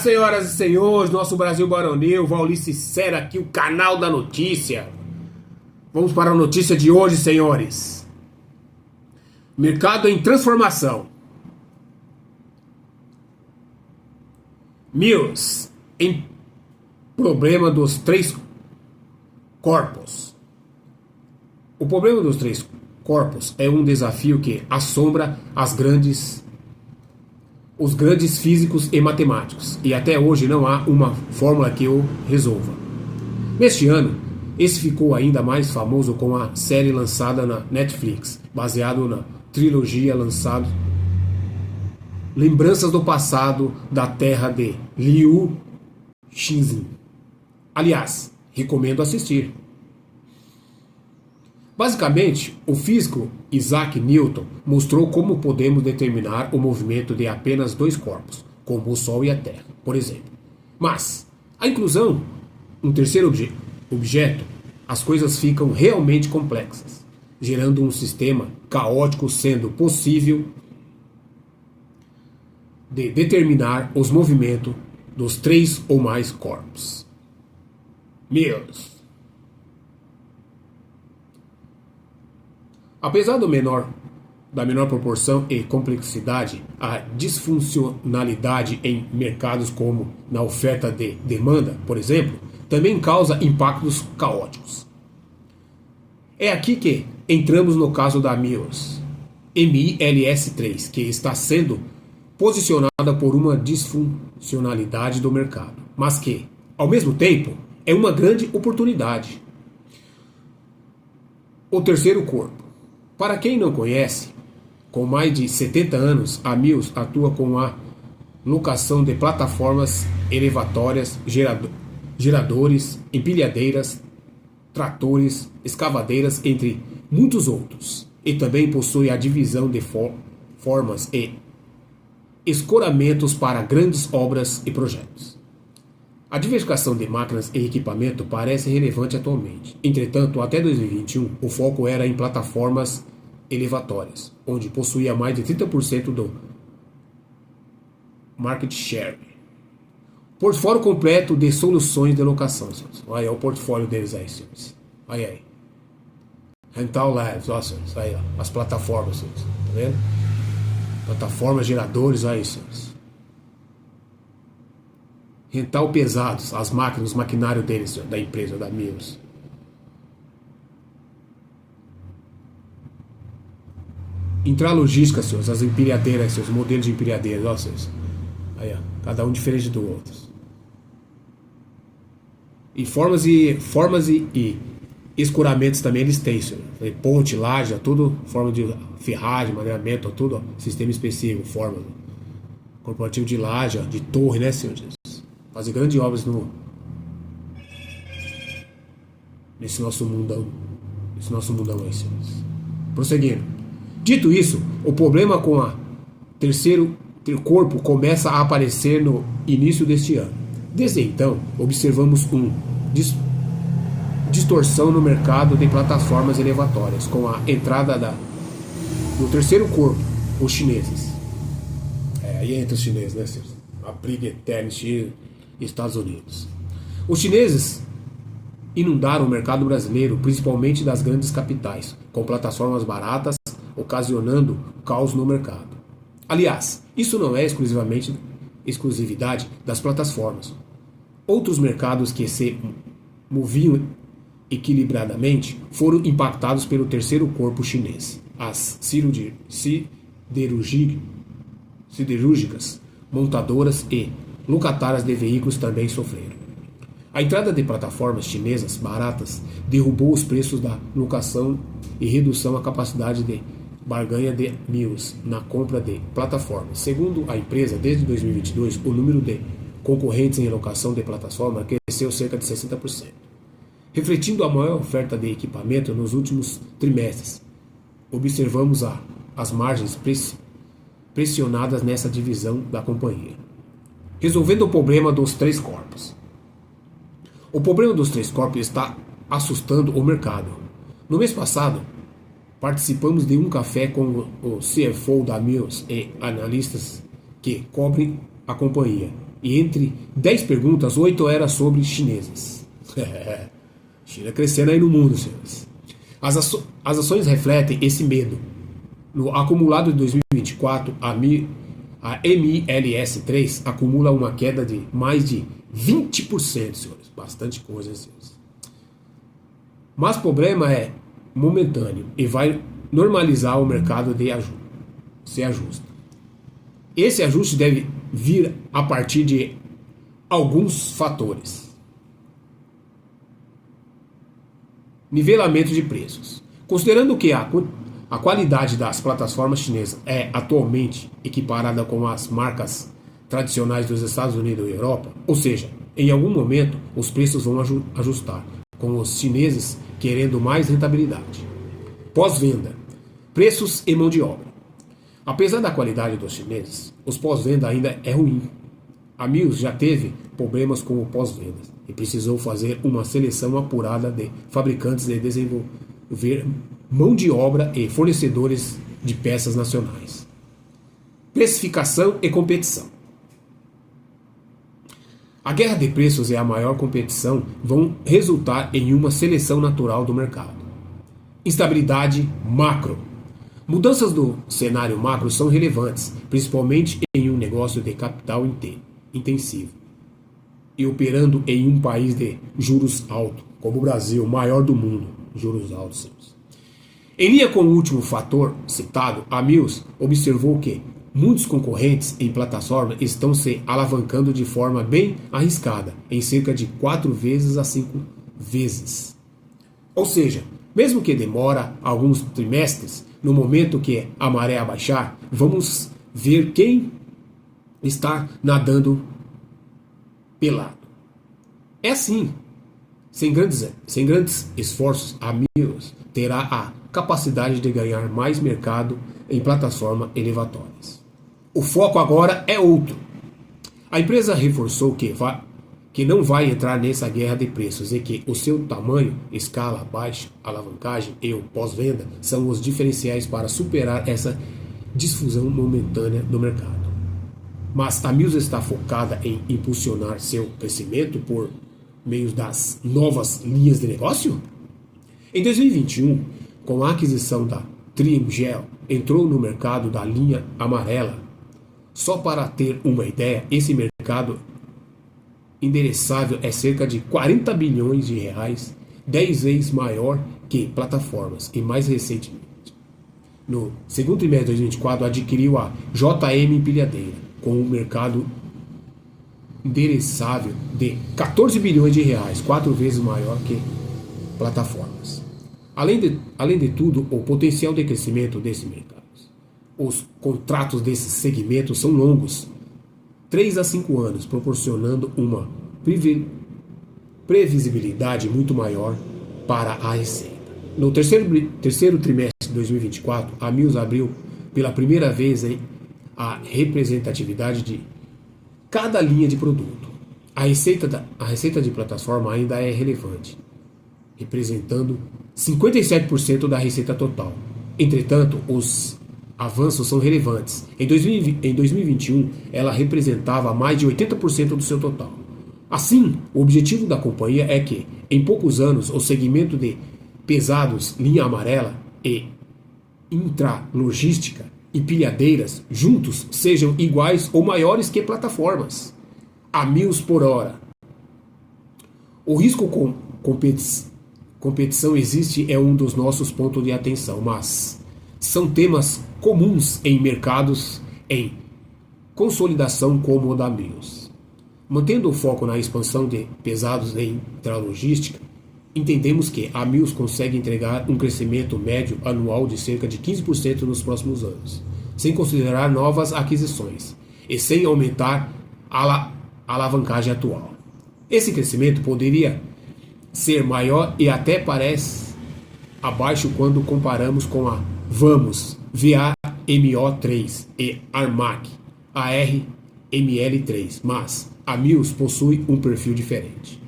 Senhoras e senhores, nosso Brasil Baronil, Vaulice Sera aqui, o canal da notícia. Vamos para a notícia de hoje, senhores. Mercado em transformação. Mills em problema dos três corpos. O problema dos três corpos é um desafio que assombra os grandes físicos e matemáticos, e até hoje não há uma fórmula que o resolva. Neste ano, esse ficou ainda mais famoso com a série lançada na Netflix, baseado na trilogia lançada Lembranças do Passado da Terra de Liu Xixin. Aliás, recomendo assistir. Basicamente, o físico Isaac Newton mostrou como podemos determinar o movimento de apenas dois corpos, como o Sol e a Terra, por exemplo. Mas, a inclusão um terceiro objeto, as coisas ficam realmente complexas, gerando um sistema caótico, sendo possível de determinar os movimentos dos três ou mais corpos. Mills. Apesar da menor proporção e complexidade, a disfuncionalidade em mercados como na oferta de demanda, por exemplo, também causa impactos caóticos. É aqui que entramos no caso da Mills MILS3, que está sendo posicionada por uma disfuncionalidade do mercado, mas que, ao mesmo tempo, é uma grande oportunidade. O terceiro corpo. Para quem não conhece, com mais de 70 anos, a Mills atua com a locação de plataformas elevatórias, geradores, empilhadeiras, tratores, escavadeiras, entre muitos outros. E também possui a divisão de formas e escoramentos para grandes obras e projetos. A diversificação de máquinas e equipamento parece relevante atualmente. Entretanto, até 2021, o foco era em plataformas elevatórias, onde possuía mais de 30% do market share. Portfólio completo de soluções de locação. Senhores. Olha aí o portfólio deles aí, senhores. Olha aí. Rental Labs, ó, senhores. Aí, ó, as plataformas, senhores. Tá vendo? Plataformas, geradores, olha aí, senhores. Rental pesados, as máquinas, os maquinários deles, da empresa, da Mills. Intralogística, senhores, as empilhadeiras, seus modelos de empilhadeiras, ó, senhores. Aí, ó, cada um diferente do outro. E formas e escoramentos também eles têm, senhor. Ponte, laje, tudo, forma de ferragem, maneiramento, tudo, ó, sistema específico, forma. Corporativo de laje, ó, de torre, né, senhores? Fazer grandes obras nesse nosso mundão aí, senhores. Prosseguindo. Dito isso, o problema com a terceiro corpo começa a aparecer no início deste ano. Desde então, observamos uma distorção no mercado de plataformas elevatórias, com a entrada do terceiro corpo, os chineses. Aí entra os chineses, né, senhores? A briga eterna China e Estados Unidos. Os chineses inundaram o mercado brasileiro, principalmente das grandes capitais, com plataformas baratas, ocasionando caos no mercado. Aliás, isso não é exclusividade das plataformas. Outros mercados que se moviam equilibradamente foram impactados pelo terceiro corpo chinês. As siderúrgicas, montadoras e locatárias de veículos também sofreram. A entrada de plataformas chinesas baratas derrubou os preços da locação e redução à capacidade de barganha de Mills na compra de plataformas. Segundo a empresa, desde 2022, o número de concorrentes em locação de plataforma cresceu cerca de 60%, refletindo a maior oferta de equipamento nos últimos trimestres. Observamos as margens pressionadas nessa divisão da companhia. Resolvendo o problema dos três corpos. O problema dos três corpos está assustando o mercado. No mês passado, participamos de um café com o CFO da Mills e analistas que cobrem a companhia. e entre 10 perguntas, 8 eram sobre chinesas. China crescendo aí no mundo, senhores. As ações refletem esse medo. No acumulado de 2024, a MLS3 acumula uma queda de mais de 20%, senhores. Bastante coisa, senhores. Mas o problema é momentâneo e vai normalizar o mercado de se ajusta. Esse ajuste deve vir a partir de alguns fatores. Nivelamento de preços. Considerando que a qualidade das plataformas chinesas é atualmente equiparada com as marcas tradicionais dos Estados Unidos e Europa, ou seja, em algum momento os preços vão ajustar, com os chineses querendo mais rentabilidade. Pós-venda, preços e mão de obra. Apesar da qualidade dos chineses, os pós-venda ainda é ruim. A Mills já teve problemas com o pós-venda e precisou fazer uma seleção apurada de fabricantes e desenvolver mão de obra e fornecedores de peças nacionais. Precificação e competição. A guerra de preços e a maior competição vão resultar em uma seleção natural do mercado. Instabilidade macro. Mudanças do cenário macro são relevantes, principalmente em um negócio de capital intensivo e operando em um país de juros altos, como o Brasil, o maior do mundo, juros altos. Em linha com o último fator citado, a Mills observou que muitos concorrentes em plataforma estão se alavancando de forma bem arriscada, em cerca de 4 vezes a 5 vezes. Ou seja, mesmo que demora alguns trimestres, no momento que a maré abaixar, vamos ver quem está nadando pelado. É assim. Sem grandes esforços, a Mills terá a capacidade de ganhar mais mercado em plataformas elevatórias. O foco agora é outro. A empresa reforçou que não vai entrar nessa guerra de preços e que o seu tamanho, escala, baixa, alavancagem e o pós-venda são os diferenciais para superar essa difusão momentânea do mercado. Mas a Mills está focada em impulsionar seu crescimento por meio das novas linhas de negócio? Em 2021, com a aquisição da Triengel, entrou no mercado da linha amarela. Só para ter uma ideia, esse mercado endereçável é cerca de 40 bilhões de reais, 10 vezes maior que plataformas, e mais recentemente, no segundo trimestre de 2024, adquiriu a JM Empilhadeira, com um mercado endereçável de 14 bilhões de reais, 4 vezes maior que plataformas. Além de tudo, o potencial de crescimento desse mercado. Os contratos desse segmento são longos, 3 a 5 anos, proporcionando uma previsibilidade muito maior para a receita. No terceiro trimestre de 2024, a Mills abriu pela primeira vez a representatividade de cada linha de produto. A receita de plataforma ainda é relevante, representando 57% da receita total. Entretanto, os avanços são relevantes. Em 2021, ela representava mais de 80% do seu total. Assim, o objetivo da companhia é que, em poucos anos, o segmento de pesados, linha amarela e intralogística e pilhadeiras juntos sejam iguais ou maiores que plataformas. A Mills por hora. O risco com competição existe é um dos nossos pontos de atenção, mas são temas comuns em mercados em consolidação como o da Mills. Mantendo o foco na expansão de pesados e intralogística, entendemos que a Mills consegue entregar um crescimento médio anual de cerca de 15% nos próximos anos, sem considerar novas aquisições e sem aumentar a alavancagem atual. Esse crescimento poderia ser maior e até parece abaixo quando comparamos com a Vamos VAMO3 e Armac ARML3, mas a Mills possui um perfil diferente.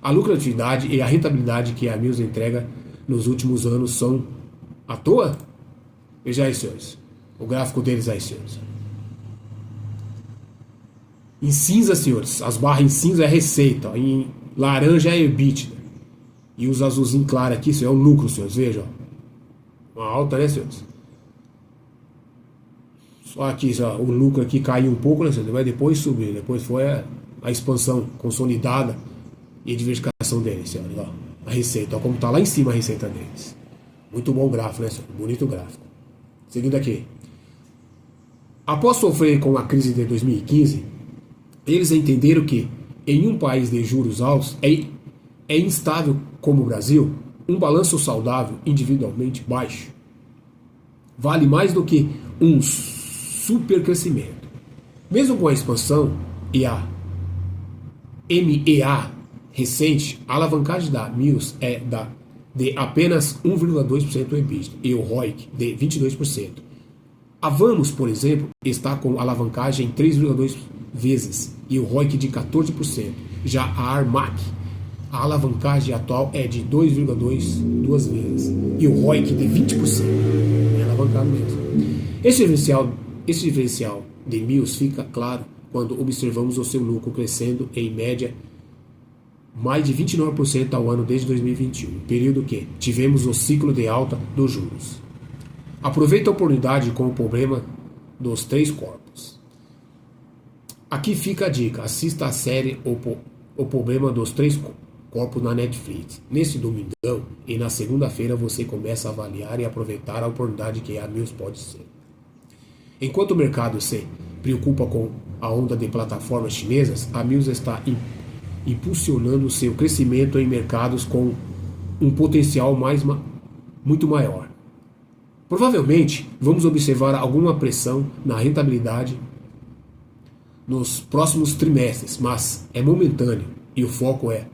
A lucratividade e a rentabilidade que a Mills entrega nos últimos anos são à toa? Veja aí, senhores. O gráfico deles aí, senhores. Em cinza, senhores, as barras em cinza é receita, ó. Em laranja é EBITDA. E os azulzinhos claros aqui, isso é o lucro, senhores, vejam. Uma alta, né, senhores? Só aqui, só, o lucro aqui caiu um pouco, né, senhores? Mas depois subiu, depois foi a expansão consolidada e a diversificação deles, senhores, ó. A receita, ó, como tá lá em cima a receita deles. Muito bom gráfico, né, senhores? Bonito gráfico. Seguindo aqui. Após sofrer com a crise de 2015, eles entenderam que, em um país de juros altos, é instável como o Brasil, um balanço saudável individualmente baixo vale mais do que um supercrescimento. Mesmo com a expansão e a MEA recente, a alavancagem da Mills é de apenas 1,2% do EBITDA e o ROIC de 22%. A Vamos, por exemplo, está com alavancagem em 3,2 vezes e o ROIC de 14%. Já a Armac, a alavancagem atual é de 2,2 vezes e o ROIC de 20%. É alavancado mesmo. Esse diferencial de Mills fica claro quando observamos o seu lucro crescendo em média mais de 29% ao ano desde 2021, período que tivemos o ciclo de alta dos juros. Aproveita a oportunidade com o problema dos três corpos. Aqui fica a dica, assista a série O Problema dos Três Corpos na Netflix. Nesse domingão e na segunda-feira você começa a avaliar e aproveitar a oportunidade que a Mills pode ser. Enquanto o mercado se preocupa com a onda de plataformas chinesas, a Mills está impulsionando seu crescimento em mercados com um potencial muito maior. Provavelmente vamos observar alguma pressão na rentabilidade nos próximos trimestres, mas é momentâneo e o foco é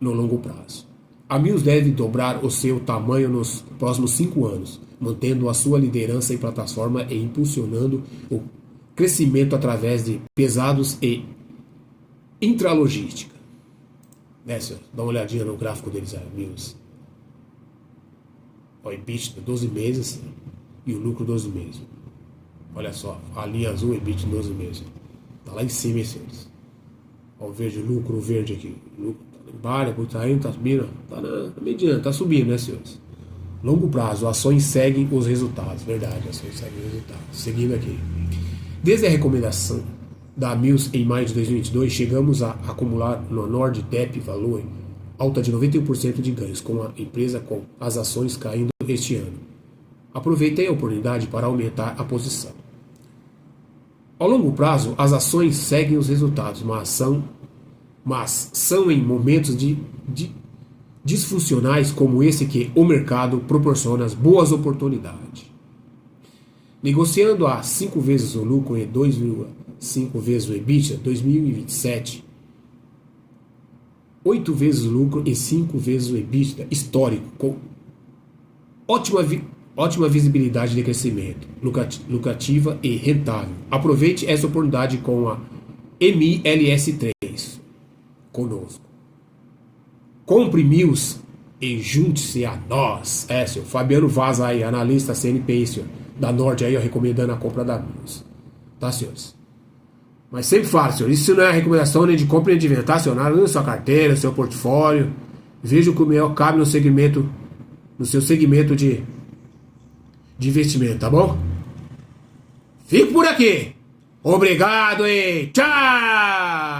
no longo prazo. A Mills deve dobrar o seu tamanho nos próximos 5 anos, mantendo a sua liderança em plataforma e impulsionando o crescimento através de pesados e intralogística. Né, senhor? Dá uma olhadinha no gráfico deles, a Mills. O EBITDA 12 meses e o lucro 12 meses. Olha só, a linha azul, EBITDA 12 meses. Tá lá em cima, hein, senhores. Ó, o verde, o lucro verde aqui. O lucro tá embaixo, tá indo, tá subindo. Tá na mediana, tá subindo, né, senhores? Longo prazo, ações seguem os resultados. Verdade, ações seguem os resultados. Seguindo aqui. Desde a recomendação da Mills em maio de 2022, chegamos a acumular no Nord Dep Value alta de 91% de ganhos, com a empresa com as ações caindo este ano. Aproveitei a oportunidade para aumentar a posição. Ao longo prazo, as ações seguem os resultados, mas são em momentos disfuncionais como esse que o mercado proporciona as boas oportunidades. Negociando a 5 vezes o lucro e 2,5 vezes o EBITDA, 2027, 8 vezes o lucro e 5 vezes o EBITDA histórico, com ótima visibilidade de crescimento, lucrativa e rentável. Aproveite essa oportunidade com a MILS3 conosco. Compre Mills e junte-se a nós. Senhor Fabiano Vaz aí, analista CNPI, senhor, da Norte aí, ó, recomendando a compra da Mills. Tá, senhores? Mas sempre falo, senhor, isso não é recomendação nem de compra nem de venda, tá, senhor? Nada na sua carteira, no seu portfólio. Veja o que o melhor cabe no seu segmento de investimento, tá bom? Fico por aqui. Obrigado e tchau!